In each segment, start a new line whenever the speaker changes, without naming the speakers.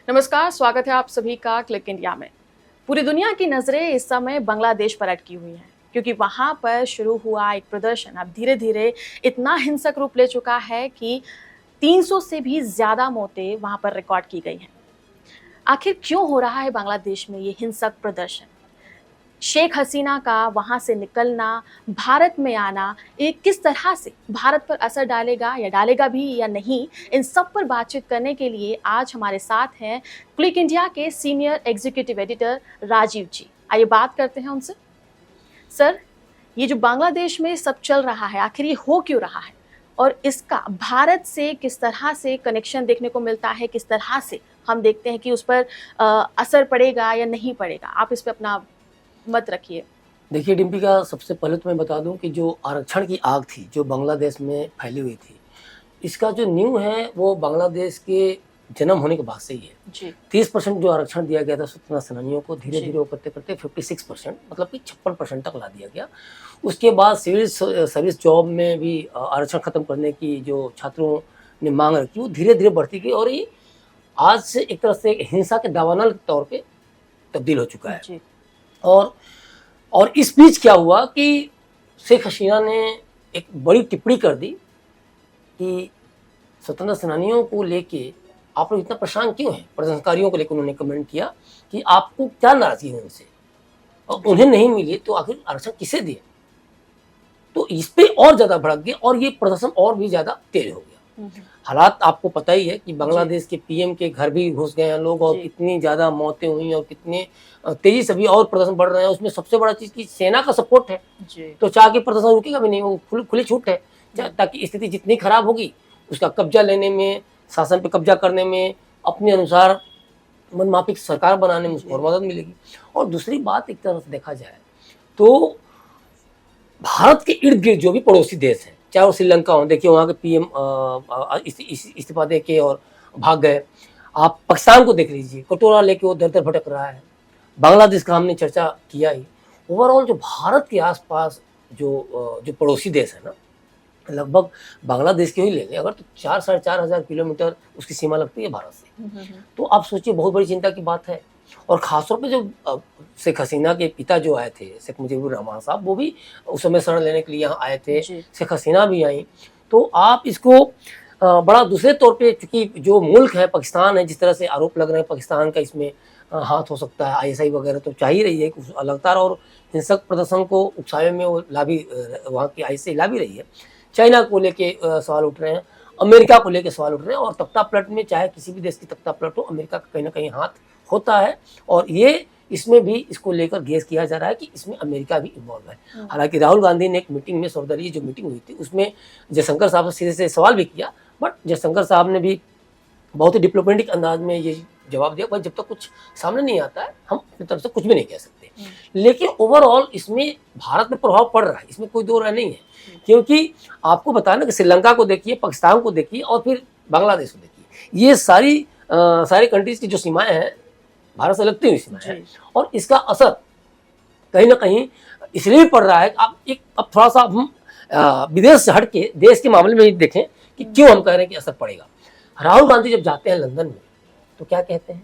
नमस्कार, स्वागत है आप सभी का क्लिक इंडिया में। पूरी दुनिया की नज़रें इस समय बांग्लादेश पर अटकी हुई हैं क्योंकि वहाँ पर शुरू हुआ एक प्रदर्शन अब धीरे-धीरे इतना हिंसक रूप ले चुका है कि 300 से भी ज़्यादा मौतें वहाँ पर रिकॉर्ड की गई हैं। आखिर क्यों हो रहा है बांग्लादेश में ये हिंसक प्रदर्शन? शेख हसीना का वहाँ से निकलना, भारत में आना, ये किस तरह से भारत पर असर डालेगा या डालेगा भी या नहीं, इन सब पर बातचीत करने के लिए आज हमारे साथ हैं क्लिक इंडिया के सीनियर एग्जीक्यूटिव एडिटर राजीव जी। आइए बात करते हैं उनसे। सर, ये जो बांग्लादेश में सब चल रहा है, आखिर ये हो क्यों रहा है? और इसका भारत से किस तरह से कनेक्शन देखने को मिलता है, किस तरह से हम देखते हैं कि उस पर असर पड़ेगा या नहीं पड़ेगा? आप इस पे अपना मत रखिए।
देखिए डिम्पी का सबसे पहले तो मैं बता दूं कि जो आरक्षण की आग थी जो बांग्लादेश में फैली हुई थी, इसका जो न्यू है वो बांग्लादेश के जन्म होने के बाद से ही है
जी।
30% जो आरक्षण दिया गया था स्वतंत्रता सेनानियों को, धीरे धीरे वो करते करते 56% मतलब कि 56% तक ला दिया गया। उसके बाद सिविल सर्विस जॉब में भी आरक्षण खत्म करने की जो छात्रों ने मांग रखी वो धीरे धीरे बढ़ती गई और ये आज से एक तरह से हिंसा के दावानल के तौर पर तब्दील हो चुका है।
जी।
और इस बीच क्या हुआ कि शेख हसीना ने एक बड़ी टिप्पणी कर दी कि स्वतंत्रता सेनानियों को लेके आप लोग इतना परेशान क्यों हैं। प्रदर्शनकारियों को लेकर उन्होंने कमेंट किया कि आपको क्या नाराजगी है उनसे और उन्हें नहीं मिली तो आखिर आरक्षण किसे दिए। तो इस पे और ज्यादा भड़क गया और ये प्रदर्शन और भी ज्यादा तेज हो गया। हालात आपको पता ही है कि बांग्लादेश के पीएम के घर भी घुस गए हैं लोग और कितनी ज्यादा मौतें हुई और कितने तेजी से भी और प्रदर्शन बढ़ रहे हैं। उसमें सबसे बड़ा चीज की सेना का सपोर्ट है तो चाह के प्रदर्शन रुकेगा भी नहीं, वो खुली छूट है ताकि स्थिति जितनी खराब होगी उसका कब्जा लेने में, शासन पे कब्जा करने में, अपने अनुसार मनमाफिक सरकार बनाने में उसको और मदद मिलेगी। और दूसरी बात एक तरह से देखा जाए तो भारत के इर्द गिर्द जो भी पड़ोसी देश हैं, चाहे वो श्रीलंका हो, देखिए वहाँ के पीएम इस्तीफा दे के और भाग गए। आप पाकिस्तान को देख लीजिए, कटोरा लेके वो दर दर भटक रहा है। बांग्लादेश का हमने चर्चा किया ही। ओवरऑल जो भारत के आसपास जो पड़ोसी देश है ना, लगभग बांग्लादेश के ही ले लें अगर तो 4-4.5 किलोमीटर उसकी सीमा लगती है भारत से। तो आप सोचिए बहुत बड़ी चिंता की बात है। और खासतौर पे जो शेख हसीना के पिता जो आए थे शेख मुजीबुर रहमान साहब, वो भी उस समय शरण लेने के लिए यहाँ आए थे, शेख हसीना भी आई। तो आप इसको बड़ा दूसरे तौर पे, क्योंकि जो मुल्क है पाकिस्तान है, जिस तरह से आरोप लग रहे हैं पाकिस्तान का इसमें हाथ हो सकता है, आईएसआई वगैरह तो चाह ही रही है लगातार और हिंसक प्रदर्शन को उकसावे में वो वहाँ की आईएसआई ला भी रही है। चाइना को लेके सवाल उठ रहे हैं, अमेरिका को लेके सवाल उठ रहे हैं और तख्ता पलट में चाहे किसी भी देश की तख्ता पलट हो, अमेरिका का कहीं ना कहीं हाथ होता है। और ये इसमें भी इसको लेकर गेस किया जा रहा है कि इसमें अमेरिका भी इन्वॉल्व है। हालांकि राहुल गांधी ने एक मीटिंग में, सर्वदलीय जो मीटिंग हुई थी उसमें जयशंकर साहब से सीधे से सवाल भी किया, बट जयशंकर साहब ने भी बहुत ही डिप्लोमेटिक अंदाज में ये जवाब दिया, भाई जब तक कुछ सामने नहीं आता है हम अपनी तरफ से कुछ भी नहीं कह सकते। लेकिन ओवरऑल इसमें भारत में प्रभाव पड़ रहा है, इसमें कोई दो राय नहीं है। क्योंकि आपको बताया ना कि श्रीलंका को देखिए, पाकिस्तान को देखिए और फिर बांग्लादेश को देखिए, ये सारी कंट्रीज की जो सीमाएं हैं भारत से लगती हुई सीमाएं हैं और इसका असर कहीं ना कहीं इसलिए भी पड़ रहा है। अब थोड़ा सा हम विदेश से हट के देश के मामले में देखें कि क्यों हम कह रहे हैं कि असर पड़ेगा। राहुल गांधी जब जाते हैं लंदन में तो क्या कहते हैं?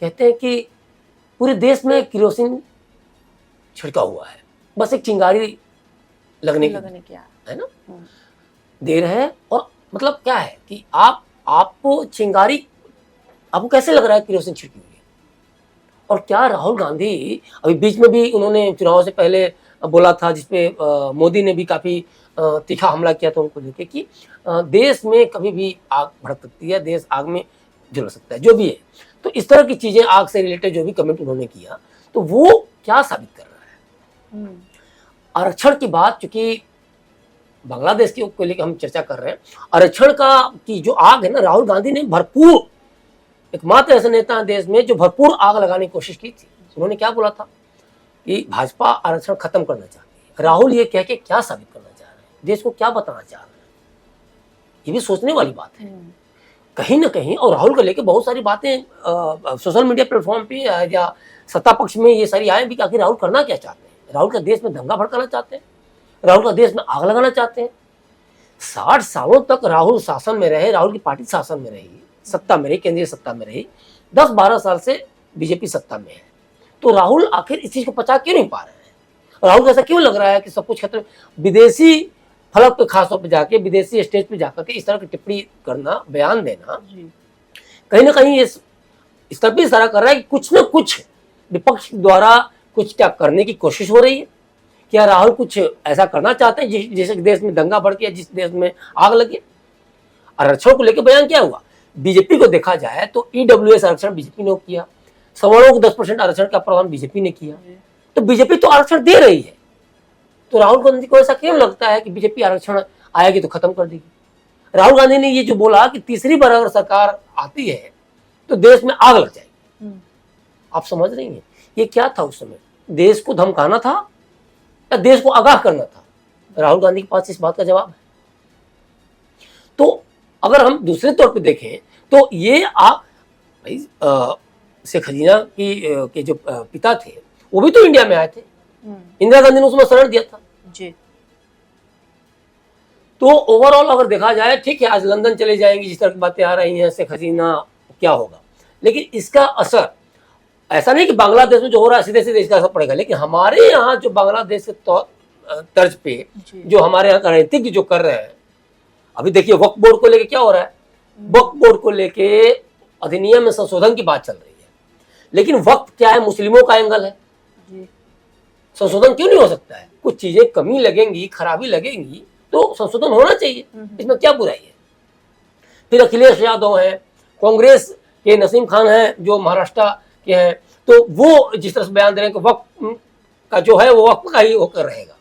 कहते हैं कि पूरे देश में केरोसिन छिड़का हुआ है, बस एक चिंगारी लगने की है ना, दे रहे हैं। और मतलब क्या है कि आपको चिंगारी, आपको कैसे लग रहा है केरोसिन छिड़की हुई है? और क्या राहुल गांधी अभी बीच में भी उन्होंने चुनाव से पहले बोला था, जिसपे मोदी ने भी काफी तीखा हमला किया था उनको लेके कि देश में कभी भी आग भड़क सकती है, देश आग में झुलस सकता है, जो भी है। तो इस तरह की चीजें, आग से रिलेटेड जो भी कमेंट उन्होंने किया, तो वो क्या साबित कर रहा है? आरक्षण की बात, चूंकि बांग्लादेश को लेकर हम चर्चा कर रहे हैं, आरक्षण की जो आग है ना, राहुल गांधी ने भरपूर, एकमात्र ऐसे नेता देश में जो भरपूर आग लगाने की कोशिश की थी। उन्होंने क्या बोला था कि भाजपा आरक्षण खत्म करना चाहती है। राहुल ये कह के क्या साबित करना चाह रहे हैं, देश को क्या बताना चाह रहे हैं, ये भी सोचने वाली बात है कहीं ना कहीं। और राहुल को लेकर बहुत सारी बातें सोशल मीडिया प्लेटफॉर्म पे या सत्ता पक्ष में ये सारी आए भी, आखिर राहुल करना क्या चाहते हैं? राहुल का देश में दंगा भड़काना चाहते हैं? राहुल का देश में आग लगाना चाहते हैं? 60 सालों तक राहुल शासन में रहे, राहुल की पार्टी शासन में रही, सत्ता में रही, केंद्रीय सत्ता में रही, 10-12 साल से बीजेपी सत्ता में है। तो राहुल आखिर इस चीज को पचा क्यों नहीं पा रहे हैं? राहुल को ऐसा क्यों लग रहा है कि सब कुछ खत्म? विदेशी फलक पे खास तौर पे जाके, विदेशी स्टेज पे जाकर के इस तरह की टिप्पणी करना, बयान देना, कहीं ना कहीं इस तरफ भी इशारा कर रहा है कि कुछ न कुछ विपक्ष द्वारा कुछ क्या करने की कोशिश हो रही है। क्या राहुल कुछ ऐसा करना चाहते हैं जिस देश में दंगा भड़के या जिस देश में आग लगे? आरक्षण को लेकर बयान क्या हुआ? बीजेपी को देखा जाए तो ईडब्ल्यूएस आरक्षण बीजेपी ने किया, सवर्णों को 10% आरक्षण का प्रावधान बीजेपी ने किया। तो बीजेपी तो आरक्षण दे रही है, तो राहुल गांधी को ऐसा क्यों लगता है कि बीजेपी आरक्षण आएगी तो खत्म कर देगी? राहुल गांधी ने ये जो बोला कि तीसरी बार अगर सरकार आती है तो देश में आग लग जाएगी, आप समझ रही हैं ये क्या था उस समय? देश को धमकाना था या देश को आगाह करना था? राहुल गांधी के पास इस बात का जवाब है। तो अगर हम दूसरे तौर पे देखें तो ये आप भाई शेख हसीना के जो पिता थे वो भी तो इंडिया में आए थे, इंदिरा गांधी ने उसमें शरण दिया था जी। तो ओवरऑल अगर देखा जाए, ठीक है आज लंदन चले जाएंगी, जिस तरह की बातें आ रही हैं शेख हसीना, क्या होगा? लेकिन इसका असर ऐसा नहीं कि बांग्लादेश में जो हो रहा है सीधे सीधे इसका असर पड़ेगा, लेकिन हमारे यहाँ जो बांग्लादेश के तर्ज पे जो हमारे यहाँ राजनीतिज्ञ जो कर रहे हैं, अभी देखिए वक्फ बोर्ड को लेके क्या हो रहा है, वक्फ बोर्ड को लेके अधिनियम में संशोधन की बात चल रही है, लेकिन वक्फ क्या है? मुस्लिमों का एंगल है, संशोधन क्यों नहीं हो सकता है? कुछ चीजें कमी लगेंगी, खराबी लगेंगी तो संशोधन होना चाहिए, इसमें क्या बुराई है? फिर अखिलेश यादव है, कांग्रेस के नसीम खान है जो महाराष्ट्र के हैं, तो वो जिस तरह से बयान दे रहे हैं कि वक्फ का जो है वो वक्फ का ही होकर रहेगा।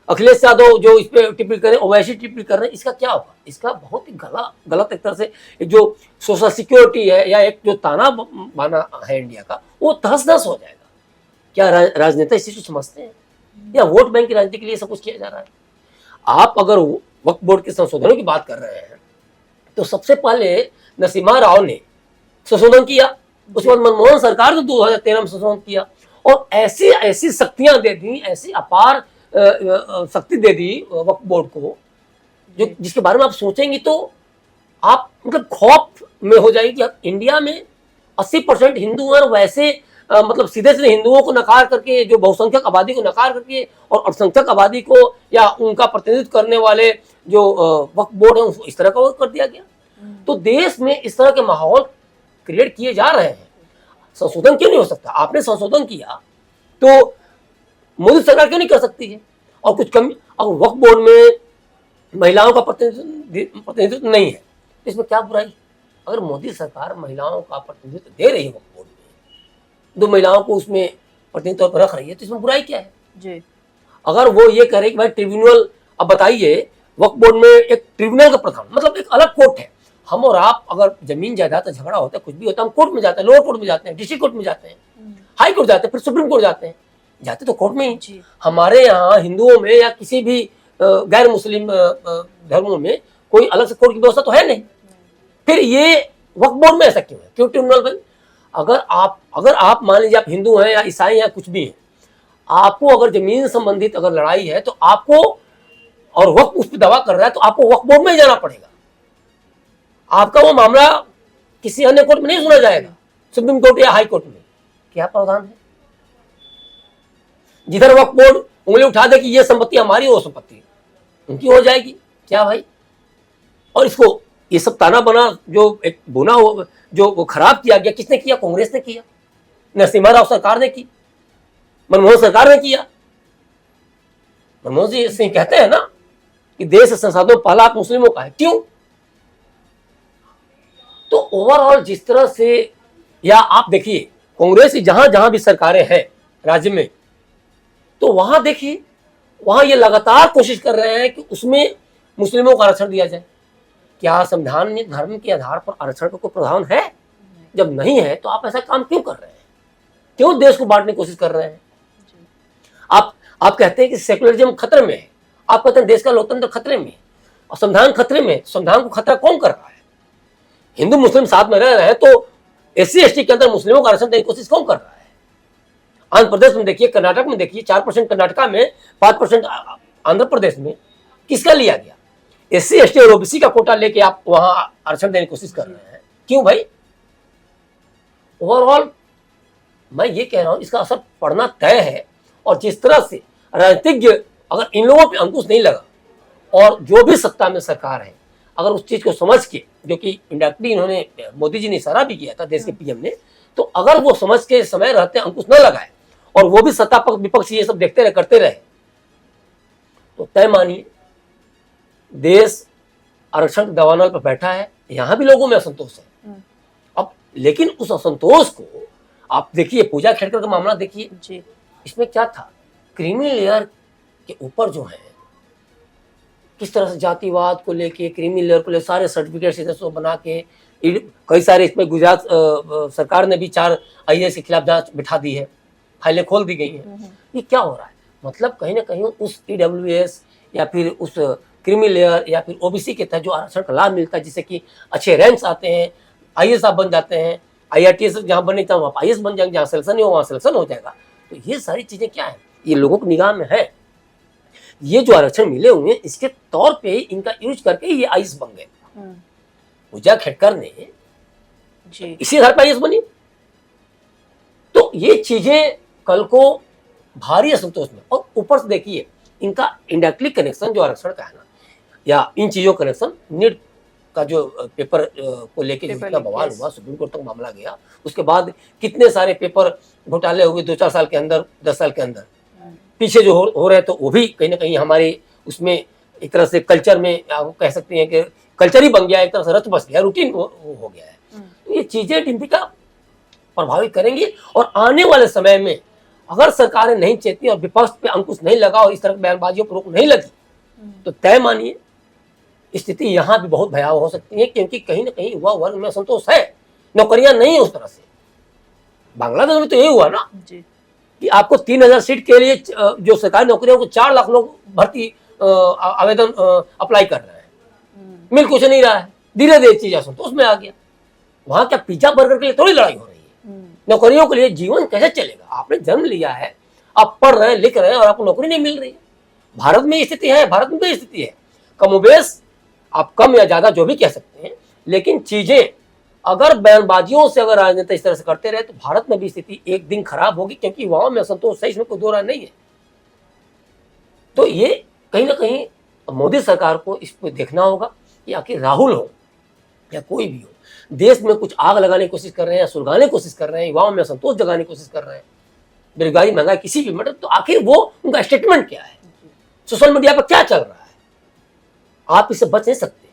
अखिलेश यादव जो इस पे टिप्पणी करें, ओवैसी टिप्पणी कर रहे हैं, इसका क्या होगा? इसका बहुत ही गलत एक तरह से जो सोशल सिक्योरिटी है या एक जो ताना बाना है इंडिया का, वो तहस नहस हो जाएगा। क्या राजनेता इस चीज को समझते हैं या वोट बैंक की राजनीति के लिए सब कुछ किया जा रहा है? आप अगर वक्फ बोर्ड के संशोधनों की बात कर रहे हैं तो सबसे पहले नसीमा राव ने संशोधन किया, उसके बाद मनमोहन सरकार ने 2013 में संशोधन किया और ऐसी ऐसी शक्तियां दे दी, ऐसी अपार शक्ति दे दी वक्फ बोर्ड को, जो जिसके बारे में आप सोचेंगी तो आप मतलब खौफ में हो जाएगी कि इंडिया में 80% हिंदू हैं, वैसे मतलब सीधे सीधे हिंदुओं को नकार करके, जो बहुसंख्यक आबादी को नकार करके और अल्पसंख्यक आबादी को या उनका प्रतिनिधित्व करने वाले जो वक्फ बोर्ड है उसको इस तरह का कर दिया गया। तो देश में इस तरह के माहौल क्रिएट किए जा रहे हैं, संशोधन क्यों नहीं हो सकता? आपने संशोधन किया तो मोदी सरकार क्यों नहीं कर सकती है? और कुछ कमी, अगर वक्फ बोर्ड में महिलाओं का प्रतिनिधित्व नहीं है तो इसमें क्या बुराई? अगर मोदी सरकार महिलाओं का प्रतिनिधित्व दे रही है वक्फ बोर्ड में, 2 महिलाओं को उसमें प्रतिनिधित्व पर रख रही है, तो इसमें बुराई क्या है जी? अगर वो ये कह रहे कि भाई ट्रिब्यूनल, अब बताइए वक्फ बोर्ड में एक ट्रिब्यूनल का प्रधान, मतलब एक अलग कोर्ट है। हम और आप अगर जमीन जायदाद का झगड़ा होता है, कुछ भी होता है, हम कोर्ट में जाते हैं, लोअर कोर्ट में जाते हैं, डिस्ट्रिक्ट कोर्ट में जाते हैं, हाई कोर्ट जाते हैं, फिर सुप्रीम कोर्ट जाते हैं, जाते तो कोर्ट में ही। हमारे यहाँ हिंदुओं में या किसी भी गैर मुस्लिम धर्मों में कोई अलग से कोर्ट की व्यवस्था तो है नहीं। फिर ये वक्फ बोर्ड में ऐसा क्यों है? क्यों ट्रिब्यूनल बने? अगर आप मान लीजिए आप हिंदू हैं या ईसाई या कुछ भी हैं, आपको अगर जमीन संबंधित अगर लड़ाई है तो आपको, और वक्फ उस पर दावा कर रहा है, तो आपको वक्फ बोर्ड में ही जाना पड़ेगा। आपका वो मामला किसी अन्य कोर्ट में नहीं सुना जाएगा, सुप्रीम कोर्ट या हाई कोर्ट में। क्या प्रावधान है? जिधर वक्फ बोर्ड उंगली उठा दे कि ये संपत्ति हमारी, वो संपत्ति उनकी हो जाएगी। क्या भाई? और इसको ये सब ताना बना जो एक बुना हो, जो वो खराब किया गया, किसने किया? कांग्रेस ने किया, नरसिम्हा राव सरकार ने की, मनमोहन सरकार ने किया। मनमोहन जी सिंह कहते हैं ना कि देश संसाधनों पहला हक मुस्लिमों का है। क्यों? तो ओवरऑल जिस तरह से, या आप देखिए कांग्रेस की जहां जहां भी सरकारें हैं राज्य में, तो वहां देखिए वहां ये लगातार कोशिश कर रहे हैं कि उसमें मुस्लिमों को आरक्षण दिया जाए। क्या संविधान में धर्म के आधार पर आरक्षण का कोई प्रावधान है? जब नहीं है तो आप ऐसा काम क्यों कर रहे हैं? क्यों देश को बांटने की कोशिश कर रहे हैं? आप कहते हैं कि सेकुलरिज्म खतरे में है, आप कहते हैं देश का लोकतंत्र खतरे में है, और संविधान खतरे में। संविधान को खतरा कौन कर रहा है? हिंदू मुस्लिम साथ में रह रहे हैं, तो SC ST के अंदर मुस्लिमों का आरक्षण देने की कोशिश कौन कर रहा है? आंध्र प्रदेश में देखिए, कर्नाटक में देखिए, 4% कर्नाटका में, 5% आंध्र प्रदेश में। किसका लिया गया? SC ST और OBC का कोटा लेके आप वहां आरक्षण देने की कोशिश कर रहे हैं। क्यों भाई? ओवरऑल मैं ये कह रहा हूं इसका असर पड़ना तय है। और जिस तरह से राजनीतिज्ञ, अगर इन लोगों पे अंकुश नहीं लगा और जो भी सत्ता में सरकार है अगर उस चीज को समझ के, जो कि इंडायरेक्टली इन्होंने, मोदी जी ने इशारा भी किया था देश के पीएम ने, तो अगर वो समझ के समय रहते अंकुश न लगाए और वो भी सत्ता पक्ष विपक्ष ये सब देखते रहे, करते रहे, तो तय मानिए देश आरक्षण के दवानल पर बैठा है। यहां भी लोगों में असंतोष है। अब लेकिन उस असंतोष को आप देखिए, पूजा खेड़कर का मामला देखिए
जी।
इसमें क्या था, क्रीमी लेयर के ऊपर जो है किस तरह से जातिवाद को लेके, क्रीमी लेयर को लेकर सारे सर्टिफिकेट बना के, कई सारे इसमें गुजरात सरकार ने भी 4 आईएएस के खिलाफ जांच बिठा दी है, फाइलें खोल दी गई हैं। ये क्या हो रहा है? मतलब कहीं ना कहीं उस ईडब्ल्यूएस या फिर उस क्रीमी लेयर या फिर ओबीसी के तहत जो आरक्षण का लाभ मिलता है, जिससे कि अच्छे रैंक्स आते हैं, आईएएस आप बन जाते हैं, आईआरटीएस जहाँ बनने था वहाँ आईएएस बन जाएंगे, जहाँ सिलेक्शन नहीं हो वहाँ सिलेक्शन हो जाएगा। तो ये सारी चीजें क्या है, ये लोगों की निगाह में है। ये जो आरक्षण मिले हुए हैं इसके तौर पे इनका यूज करके ये आईएएस बन गए। पूजा खेड़कर ने
जी।
इसी आधार पर आईएएस बनी। तो ये चीजें कल को भारी असंतोष में, और ऊपर से देखिए इनका इंडायरेक्टली कनेक्शन जो आरक्षण का है ना, या इन चीजों का कनेक्शन, नीट का जो पेपर को लेके जो इतना बवाल हुआ, सुप्रीम कोर्ट तक मामला गया, उसके बाद कितने सारे पेपर घोटाले हुए 2-4 साल के अंदर, 10 साल के अंदर पीछे जो हो रहे, तो वो भी कहीं ना कहीं हमारे उसमें एक तरह से कल्चर में आप कह सकते हैं कि कल्चर ही बन गया, एक तरह से रच बस गया, रूटीन हो गया है। ये चीजें डिम्पी का प्रभावित करेंगी। और आने वाले समय में अगर सरकारें नहीं चेती और विपक्ष पे अंकुश नहीं लगा और इस तरह की बयानबाजियों पर रोक नहीं लगी, तो तय मानिए स्थिति यहाँ भी बहुत भयावह हो सकती है। क्योंकि कहीं ना कहीं युवा वर्ग में असंतोष है, नौकरियां नहीं है उस तरह से। बांग्लादेश में तो यही हुआ ना
जी।
कि आपको 3000 सीट के लिए जो सरकारी नौकरियों को 4 लाख लोग भर्ती आवेदन अप्लाई कर रहे हैं, मिल कुछ नहीं रहा है। धीरे धीरे चीज असंतोष में आ गया। वहां क्या पिज्जा बर्गर के लिए थोड़ी लड़ाई हो रही है, नौकरियों के लिए। जीवन कैसे चलेगा? आपने जन्म लिया है, आप पढ़ रहे हैं, लिख रहे हैं और आपको नौकरी नहीं मिल रही है। भारत में स्थिति है, भारत में भी स्थिति है, कमोबेश, आप कम या ज्यादा जो भी कह सकते हैं, लेकिन चीजें अगर बयानबाजियों से अगर राजनीति इस तरह से करते रहे तो भारत में भी स्थिति एक दिन खराब होगी। क्योंकि युवाओं में असंतोष है, इसमें कोई दो राय नहीं है। तो ये कहीं ना कहीं मोदी सरकार को इस पर देखना होगा कि आखिर राहुल हो या कोई भी हो, देश में कुछ आग लगाने की कोशिश कर रहे हैं, सुलगाने की कोशिश कर रहे हैं, युवाओं में असंतोष जगाने की कोशिश कर रहे हैं, बेरोजगारी, महंगाई, किसी भी मतलब, तो आखिर वो उनका स्टेटमेंट क्या है, सोशल मीडिया पर क्या चल रहा है? आप इससे बच नहीं सकते।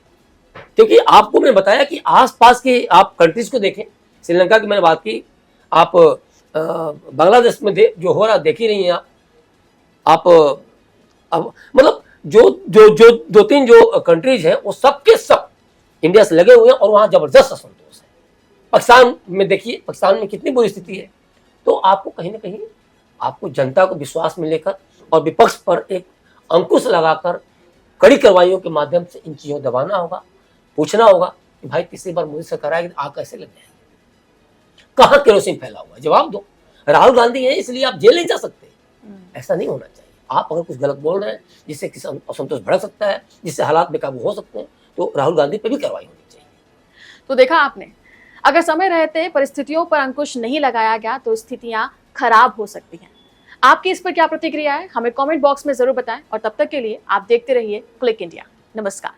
क्योंकि आपको मैंने बताया कि आसपास के आप कंट्रीज को देखें, श्रीलंका की मैंने बात की, आप बांग्लादेश में जो हो रहा देख ही रही हैं आप अब मतलब जो जो जो 2-3 जो कंट्रीज हैं वो सबके सब इंडिया से लगे हुए हैं और वहां जबरदस्त असंतोष है। पाकिस्तान में देखिए, पाकिस्तान में कितनी बुरी स्थिति है। तो आपको कहीं ना कहीं आपको जनता को विश्वास में लेकर और विपक्ष पर एक अंकुश लगाकर कड़ी कार्रवाइयों के माध्यम से इन चीजों को दबाना होगा। पूछना होगा कि भाई तीसरी बार मोदी सरकार आएगी तो आग कैसे लग जाएगी, कहाँ केरोसिन फैला हुआ है, जवाब दो। राहुल गांधी है इसलिए आप जेल नहीं जा सकते, ऐसा नहीं होना चाहिए। आप अगर कुछ गलत बोल रहे हैं जिससे किसी असंतोष भड़क सकता है, जिससे हालात बेकाबू हो सकते हैं, तो राहुल गांधी पे भी कार्रवाई होनी चाहिए।
तो देखा आपने, अगर समय रहते परिस्थितियों पर अंकुश नहीं लगाया गया तो स्थितियां खराब हो सकती हैं। आपकी इस पर क्या प्रतिक्रिया है, हमें कमेंट बॉक्स में जरूर बताएं। और तब तक के लिए आप देखते रहिए क्लिक इंडिया। नमस्कार।